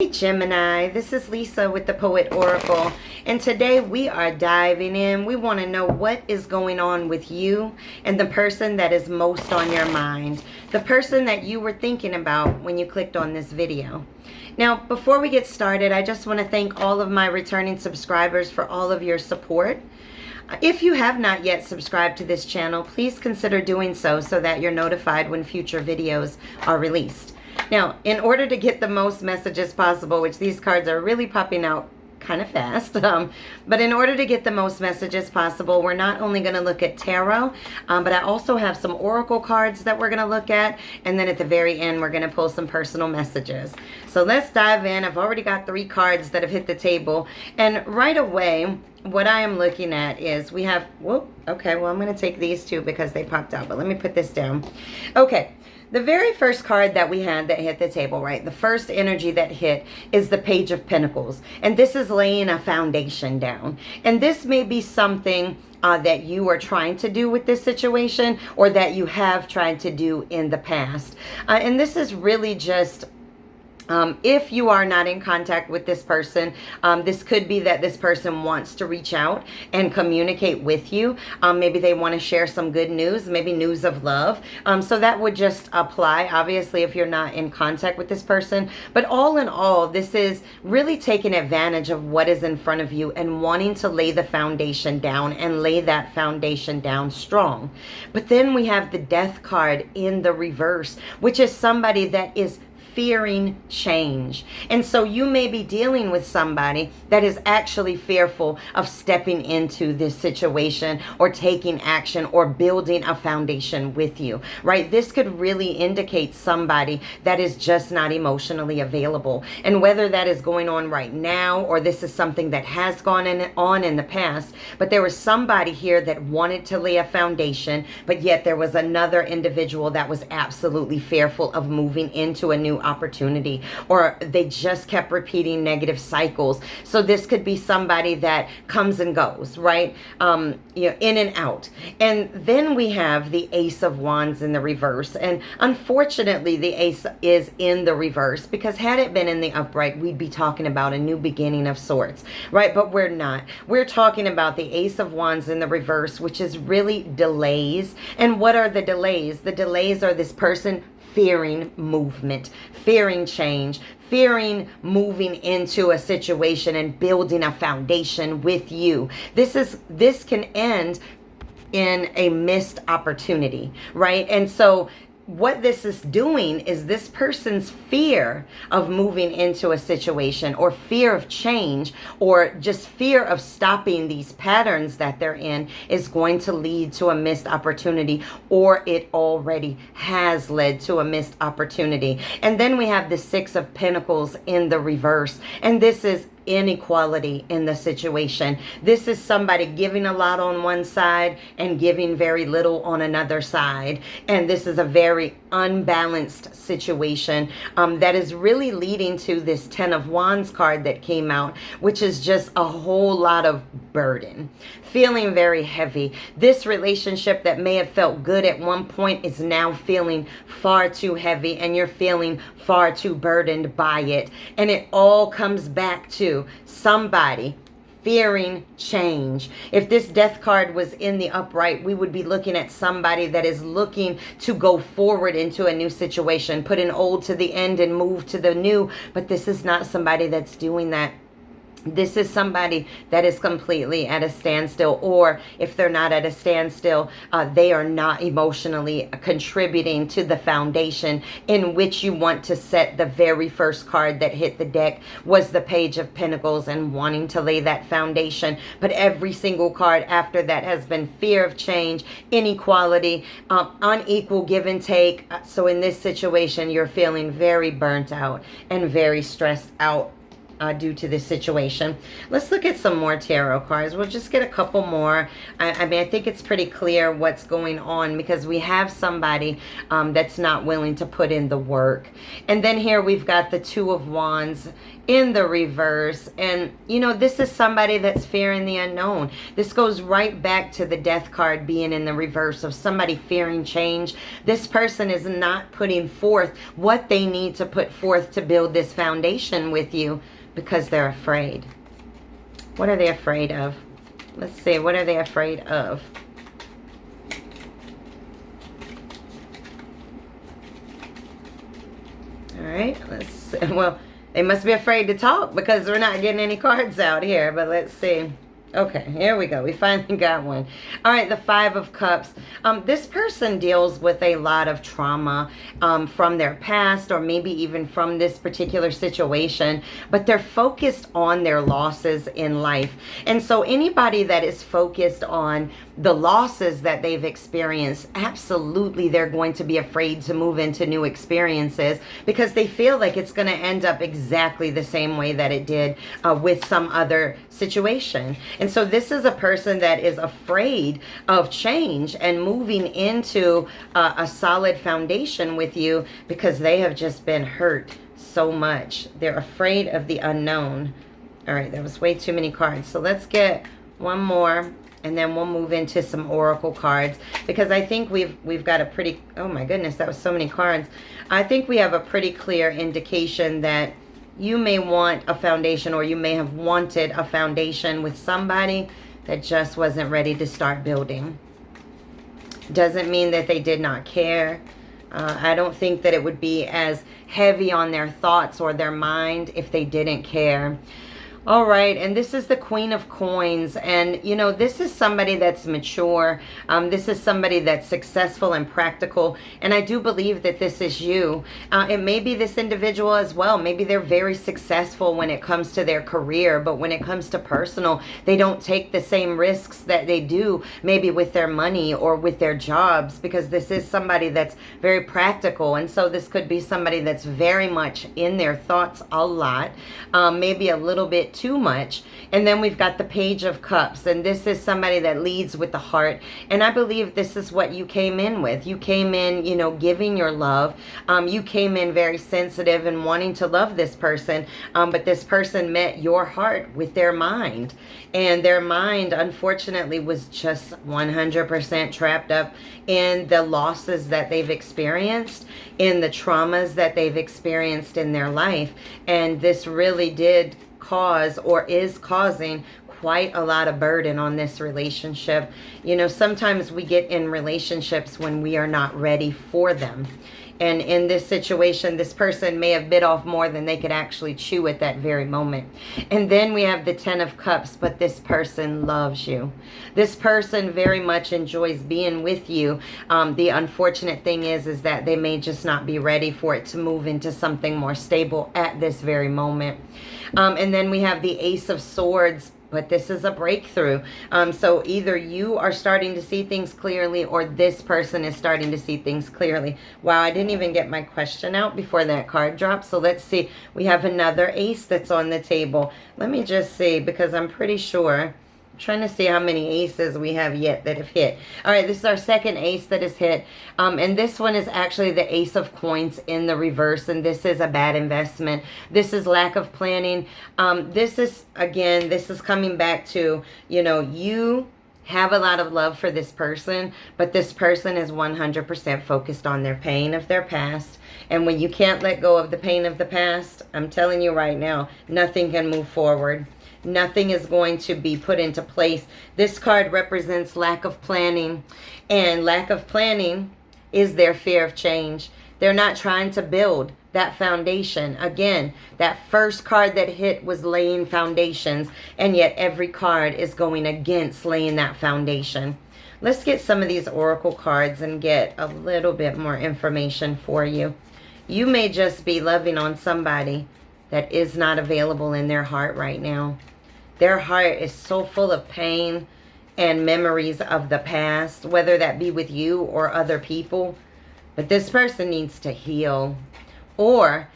Hey Gemini, this is Lisa with the Poet Oracle, and today we are diving in. We want to know what is going on with you and the person that is most on your mind, the person that you were thinking about when you clicked on this video. Now, before we get started, I just want to thank all of my returning subscribers for all of your support. If you have not yet subscribed to this channel, please consider doing so that you're notified when future videos are released. Now, in order to get the most messages possible, which these cards are really popping out kind of fast, but in order to get the most messages possible, we're not only going to look at tarot, but I also have some oracle cards that we're going to look at, and then at the very end, we're going to pull some personal messages. So let's dive in. I've already got 3 cards that have hit the table, and right away, what I am looking at is we have, okay, well, I'm going to take these 2 because they popped out, but let me put this down. Okay. The very first card that we had that hit the table, right? The first energy that hit is the Page of Pentacles. And this is laying a foundation down. And this may be something that you are trying to do with this situation, or that you have tried to do in the past. And this is really just... if you are not in contact with this person, this could be that this person wants to reach out and communicate with you. Maybe they want to share some good news, maybe news of love. So that would just apply, obviously, if you're not in contact with this person. But all in all, this is really taking advantage of what is in front of you and wanting to lay the foundation down and lay that foundation down strong. But then we have the Death card in the reverse, which is somebody that is fearing change. And so you may be dealing with somebody that is actually fearful of stepping into this situation or taking action or building a foundation with you, right? This could really indicate somebody that is just not emotionally available. And whether that is going on right now or this is something that has gone on in the past, but there was somebody here that wanted to lay a foundation, but yet there was another individual that was absolutely fearful of moving into a new opportunity, or they just kept repeating negative cycles. So this could be somebody that comes and goes, right? In and out. And then we have the Ace of Wands in the reverse. And unfortunately, the Ace is in the reverse, because had it been in the upright, we'd be talking about a new beginning of sorts, right? But we're not. We're talking about the Ace of Wands in the reverse, which is really delays. And what are the delays? The delays are this person fearing movement, fearing change, fearing moving into a situation and building a foundation with you. This can end in a missed opportunity, right? And so what this is doing is this person's fear of moving into a situation, or fear of change, or just fear of stopping these patterns that they're in, is going to lead to a missed opportunity, or it already has led to a missed opportunity. And then we have the Six of Pentacles in the reverse, and this is inequality in the situation. This is somebody giving a lot on one side and giving very little on another side. And this is a very unbalanced situation that is really leading to this Ten of Wands card that came out, which is just a whole lot of burden, feeling very heavy. This relationship that may have felt good at one point is now feeling far too heavy, and you're feeling far too burdened by it. And it all comes back to somebody fearing change. If this Death card was in the upright, we would be looking at somebody that is looking to go forward into a new situation, put an old to the end and move to the new. But this is not somebody that's doing that. This is somebody that is completely at a standstill, or if they're not at a standstill, they are not emotionally contributing to the foundation in which you want to set. The very first card that hit the deck was the Page of Pentacles, and wanting to lay that foundation. But every single card after that has been fear of change, inequality, unequal give and take. So in this situation, you're feeling very burnt out and very stressed out. due to this situation. Let's look at some more tarot cards. We'll just get a couple more. I mean, I think it's pretty clear what's going on because we have somebody that's not willing to put in the work. And then here we've got the Two of Wands in the reverse. And, you know, this is somebody that's fearing the unknown. This goes right back to the Death card being in the reverse of somebody fearing change. This person is not putting forth what they need to put forth to build this foundation with you because they're afraid. What are they afraid of? Let's see. What are they afraid of? All right. Let's see. Well, they must be afraid to talk because we're not getting any cards out here. But let's see. Okay, here we go. We finally got one. All right, the Five of Cups. This person deals with a lot of trauma from their past or maybe even from this particular situation, but they're focused on their losses in life. And so anybody that is focused on the losses that they've experienced, absolutely they're going to be afraid to move into new experiences because they feel like it's going to end up exactly the same way that it did with some other situation. And so this is a person that is afraid of change and moving into a solid foundation with you because they have just been hurt so much. They're afraid of the unknown. All right, that was way too many cards. So let's get one more and then we'll move into some oracle cards because I think we've got a pretty, oh my goodness, that was so many cards. I think we have a pretty clear indication that you may want a foundation or you may have wanted a foundation with somebody that just wasn't ready to start building. Doesn't mean that they did not care. I don't think that it would be as heavy on their thoughts or their mind if they didn't care. All right, and this is the Queen of Coins, and you know, this is somebody that's mature. This is somebody that's successful and practical, and I do believe that this is you. It may be this individual as well. Maybe they're very successful when it comes to their career, but when it comes to personal, they don't take the same risks that they do maybe with their money or with their jobs, because this is somebody that's very practical. And so this could be somebody that's very much in their thoughts a lot, maybe a little bit too much. And then we've got the Page of Cups, and this is somebody that leads with the heart. And I believe this is what you came in with. You came in, you know, giving your love. You came in very sensitive and wanting to love this person, but this person met your heart with their mind, and their mind unfortunately was just 100% trapped up in the losses that they've experienced, in the traumas that they've experienced in their life. And this really did cause or is causing quite a lot of burden on this relationship. You know, sometimes we get in relationships when we are not ready for them. And in this situation, this person may have bit off more than they could actually chew at that very moment. And then we have the Ten of Cups, but this person loves you. This person very much enjoys being with you. The unfortunate thing is that they may just not be ready for it to move into something more stable at this very moment. And then we have the Ace of Swords, but this is a breakthrough. So either you are starting to see things clearly or this person is starting to see things clearly. Wow, I didn't even get my question out before that card dropped. So let's see. We have another ace that's on the table. Let me just see, because I'm pretty sure. Trying to see how many aces we have yet that have hit. All right, this is our second ace that has hit. And this one is actually the Ace of Coins in the reverse. And this is a bad investment. This is lack of planning. This is, again, this is coming back to, you know, you have a lot of love for this person, but this person is 100% focused on their pain of their past. And when you can't let go of the pain of the past, I'm telling you right now, nothing can move forward. Nothing is going to be put into place. This card represents lack of planning, and lack of planning is their fear of change. They're not trying to build that foundation. Again, that first card that hit was laying foundations, and yet every card is going against laying that foundation. Let's get some of these oracle cards and get a little bit more information for you. You may just be loving on somebody that is not available in their heart right now. Their heart is so full of pain and memories of the past, whether that be with you or other people. But this person needs to heal or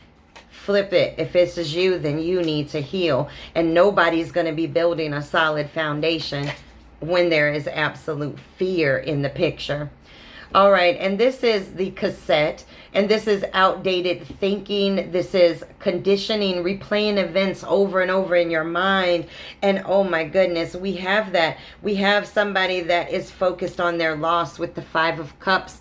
flip it. If this is you, then you need to heal. And nobody's going to be building a solid foundation when there is absolute fear in the picture. All right, and this is the cassette, and this is outdated thinking. This is conditioning, replaying events over and over in your mind. And oh my goodness, we have that. We have somebody that is focused on their loss with the Five of Cups.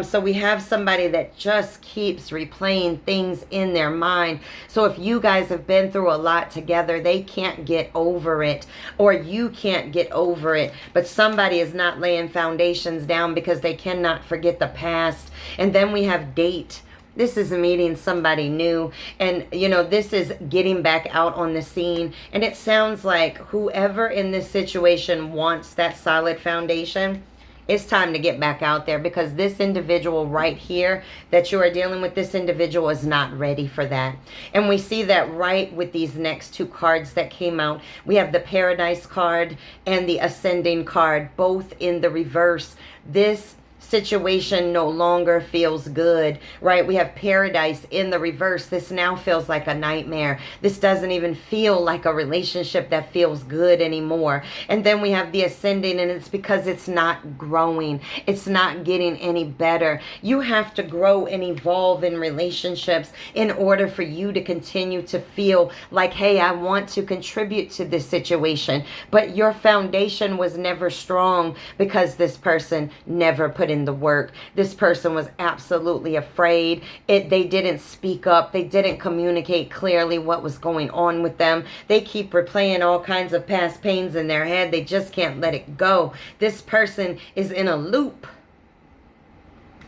So we have somebody that just keeps replaying things in their mind. So if you guys have been through a lot together, they can't get over it, or you can't get over it. But somebody is not laying foundations down because they cannot forget the past. And then we have date. This is meeting somebody new, and you know, this is getting back out on the scene. And it sounds like whoever in this situation wants that solid foundation, it's time to get back out there, because this individual right here that you are dealing with, this individual is not ready for that. And we see that right with these next two cards that came out. We have the Paradise card and the Ascending card, both in the reverse. This situation no longer feels good, right? We have Paradise in the reverse. This now feels like a nightmare. This doesn't even feel like a relationship that feels good anymore. And then we have the Ascending, and it's because it's not growing. It's not getting any better. You have to grow and evolve in relationships in order for you to continue to feel like, hey, I want to contribute to this situation. But your foundation was never strong because this person never put in the work. This person was absolutely afraid. They didn't speak up. They didn't communicate clearly what was going on with them. They keep replaying all kinds of past pains in their head. They just can't let it go. This person is in a loop.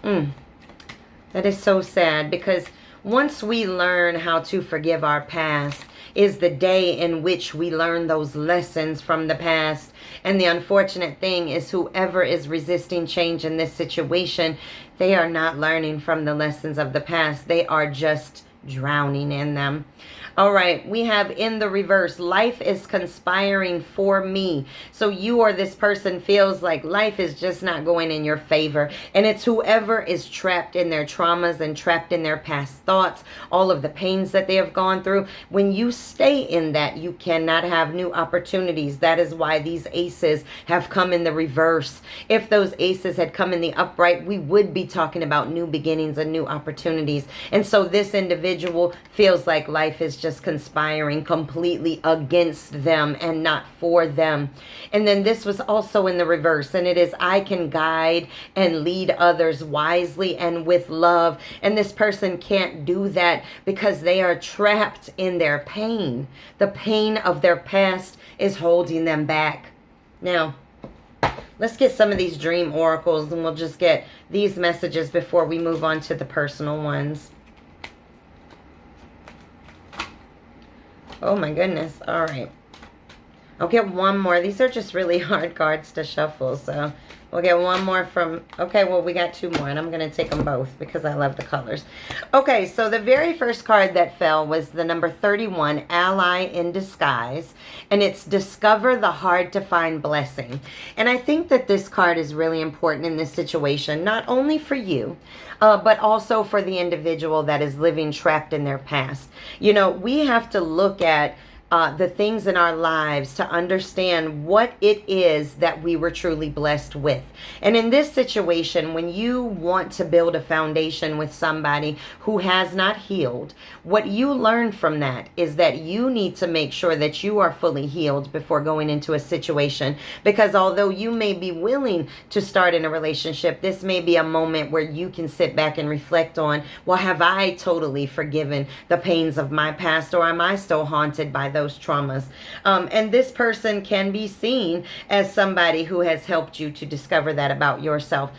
That is so sad, because once we learn how to forgive our past is the day in which we learn those lessons from the past. And the unfortunate thing is, whoever is resisting change in this situation, they are not learning from the lessons of the past. They are just drowning in them. All right, we have in the reverse, life is conspiring for me. So you or this person feels like life is just not going in your favor. And it's whoever is trapped in their traumas and trapped in their past thoughts, all of the pains that they have gone through. When you stay in that, you cannot have new opportunities. That is why these aces have come in the reverse. If those aces had come in the upright, we would be talking about new beginnings and new opportunities. And so this individual feels like life is just conspiring completely against them and not for them. And then this was also in the reverse, and it is, I can guide and lead others wisely and with love. And this person can't do that because they are trapped in their pain. The pain of their past is holding them back. Now, let's get some of these dream oracles, and we'll just get these messages before we move on to the personal ones. Oh my goodness. All right. I'll get one more. These are just really hard cards to shuffle, so we'll get one more from... Okay, well, we got two more, and I'm going to take them both because I love the colors. Okay, so the very first card that fell was the number 31, Ally in Disguise, and it's Discover the Hard-to-Find Blessing. And I think that this card is really important in this situation, not only for you, but also for the individual that is living trapped in their past. You know, we have to look at the things in our lives to understand what it is that we were truly blessed with. And in this situation, when you want to build a foundation with somebody who has not healed, what you learn from that is that you need to make sure that you are fully healed before going into a situation. Because although you may be willing to start in a relationship, this may be a moment where you can sit back and reflect on, well, have I totally forgiven the pains of my past, or am I still haunted by those traumas? And this person can be seen as somebody who has helped you to discover that about yourself.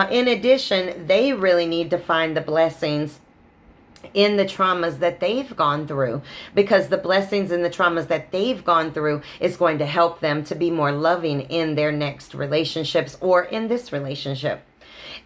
In addition, they really need to find the blessings in the traumas that they've gone through, because the blessings in the traumas that they've gone through is going to help them to be more loving in their next relationships or in this relationship.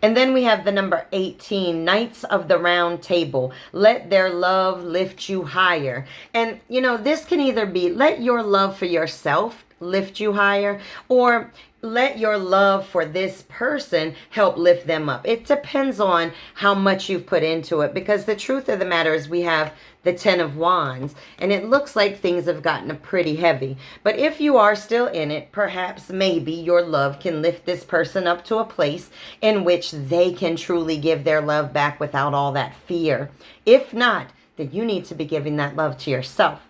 And then we have the number 18, Knights of the Round Table. Let their love lift you higher. And, you know, this can either be let your love for yourself lift you higher, or let your love for this person help lift them up. It depends on how much you've put into it, because the truth of the matter is we have the Ten of Wands, and it looks like things have gotten pretty heavy. But if you are still in it, perhaps maybe your love can lift this person up to a place in which they can truly give their love back without all that fear. If not, then you need to be giving that love to yourself.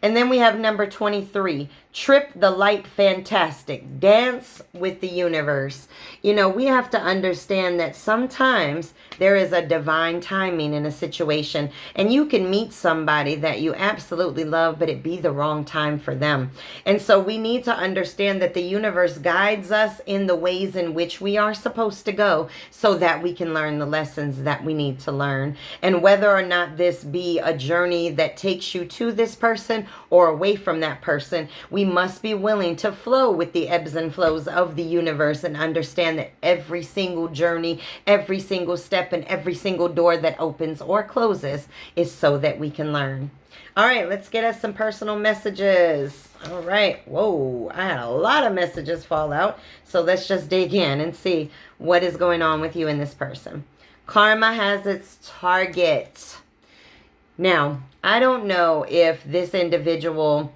And then we have number 23, trip the light fantastic, dance with the universe. You know, we have to understand that sometimes there is a divine timing in a situation, and you can meet somebody that you absolutely love, but it be the wrong time for them. And so we need to understand that the universe guides us in the ways in which we are supposed to go so that we can learn the lessons that we need to learn. And whether or not this be a journey that takes you to this person or away from that person, we must be willing to flow with the ebbs and flows of the universe and understand that every single journey, every single step, and every single door that opens or closes is so that we can learn. All right, let's get us some personal messages. All right. Whoa, I had a lot of messages fall out. So let's just dig in and see what is going on with you and this person. Karma has its target. Now, I don't know if this individual,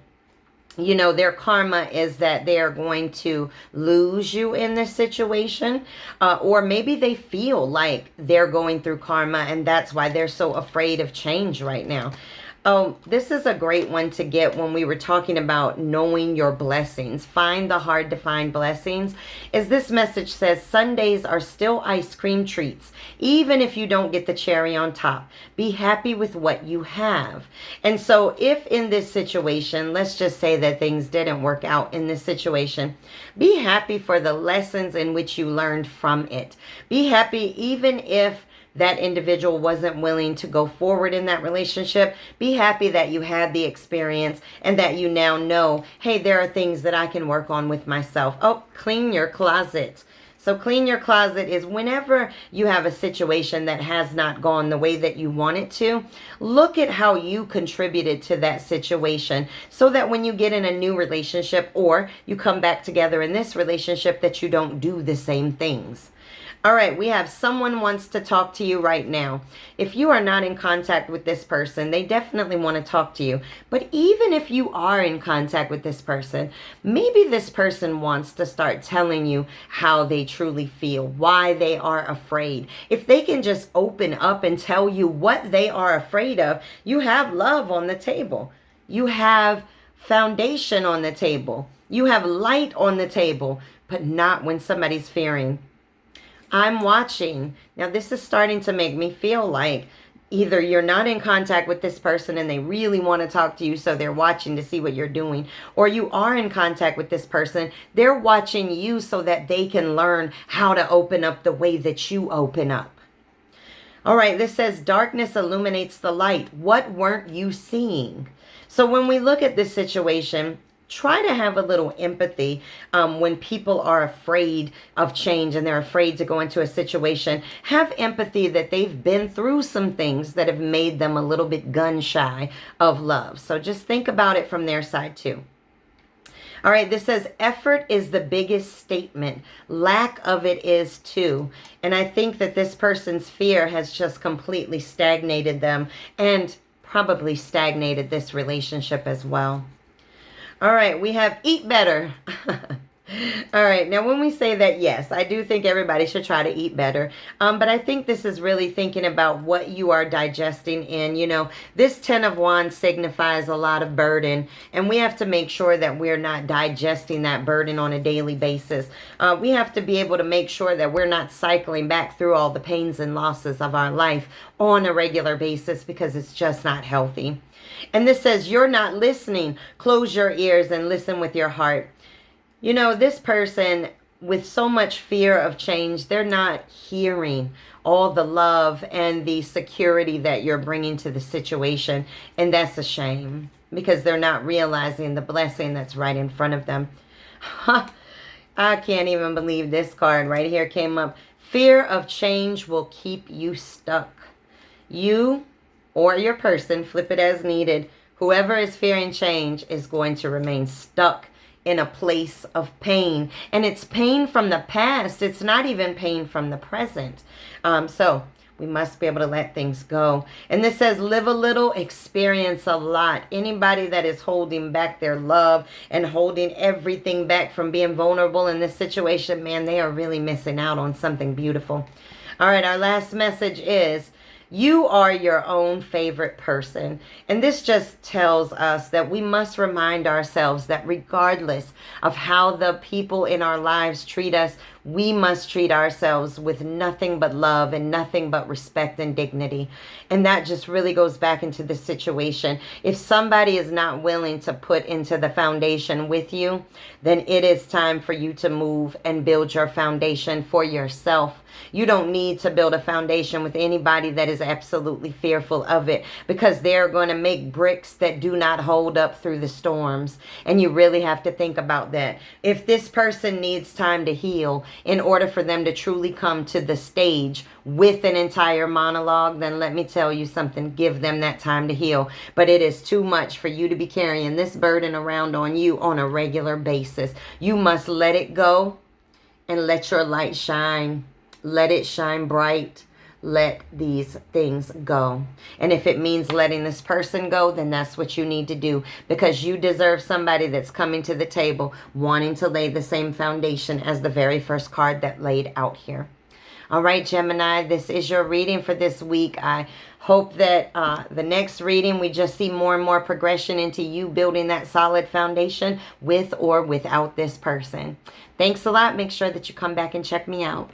you know, their karma is that they are going to lose you in this situation, or maybe they feel like they're going through karma and that's why they're so afraid of change right now. Oh, this is a great one to get when we were talking about knowing your blessings. Find the hard to find blessings. As this message says, Sundays are still ice cream treats, even if you don't get the cherry on top. Be happy with what you have. And so if in this situation, let's just say that things didn't work out in this situation, be happy for the lessons in which you learned from it. Be happy even if that individual wasn't willing to go forward in that relationship. Be happy that you had the experience and that you now know, hey, there are things that I can work on with myself. Oh, clean your closet. So clean your closet is whenever you have a situation that has not gone the way that you want it to, look at how you contributed to that situation so that when you get in a new relationship or you come back together in this relationship that you don't do the same things. All right, we have someone wants to talk to you right now. If you are not in contact with this person, they definitely want to talk to you. But even if you are in contact with this person, maybe this person wants to start telling you how they truly feel, why they are afraid. If they can just open up and tell you what they are afraid of, you have love on the table. You have foundation on the table. You have light on the table, but not when somebody's fearing. I'm watching. Now, this is starting to make me feel like either you're not in contact with this person and they really want to talk to you, so they're watching to see what you're doing, or you are in contact with this person. They're watching you so that they can learn how to open up the way that you open up. All right, this says darkness illuminates the light. What weren't you seeing? So when we look at this situation, try to have a little empathy when people are afraid of change and they're afraid to go into a situation. Have empathy that they've been through some things that have made them a little bit gun shy of love. So just think about it from their side too. All right, this says effort is the biggest statement. Lack of it is too. And I think that this person's fear has just completely stagnated them and probably stagnated this relationship as well. All right, we have eat better. All right, now when we say that, yes, I do think everybody should try to eat better. But I think this is really thinking about what you are digesting in. You know, this Ten of Wands signifies a lot of burden, and we have to make sure that we're not digesting that burden on a daily basis. We have to be able to make sure that we're not cycling back through all the pains and losses of our life on a regular basis because it's just not healthy. And this says, you're not listening. Close your ears and listen with your heart. You know, this person with so much fear of change, they're not hearing all the love and the security that you're bringing to the situation. And that's a shame because they're not realizing the blessing that's right in front of them. I can't even believe this card right here came up. Fear of change will keep you stuck. You or your person, flip it as needed, whoever is fearing change is going to remain stuck in a place of pain. And it's pain from the past. It's not even pain from the present. So We must be able to let things go. And this says, live a little, experience a lot. Anybody that is holding back their love and holding everything back from being vulnerable in this situation, man, they are really missing out on something beautiful. All right, our last message is, you are your own favorite person. And this just tells us that we must remind ourselves that regardless of how the people in our lives treat us, we must treat ourselves with nothing but love and nothing but respect and dignity. And that just really goes back into the situation. If somebody is not willing to put into the foundation with you, then it is time for you to move and build your foundation for yourself. You don't need to build a foundation with anybody that is absolutely fearful of it, because they're going to make bricks that do not hold up through the storms. And you really have to think about that. If this person needs time to heal in order for them to truly come to the stage with an entire monologue, then let me tell you something, give them that time to heal. But it is too much for you to be carrying this burden around on you on a regular basis. You must let it go and let your light shine. Let it shine bright. Let these things go. And if it means letting this person go, then that's what you need to do, because you deserve somebody that's coming to the table wanting to lay the same foundation as the very first card that laid out here. All right, Gemini, this is your reading for this week. I hope that the next reading, we just see more and more progression into you building that solid foundation with or without this person. Thanks a lot. Make sure that you come back and check me out.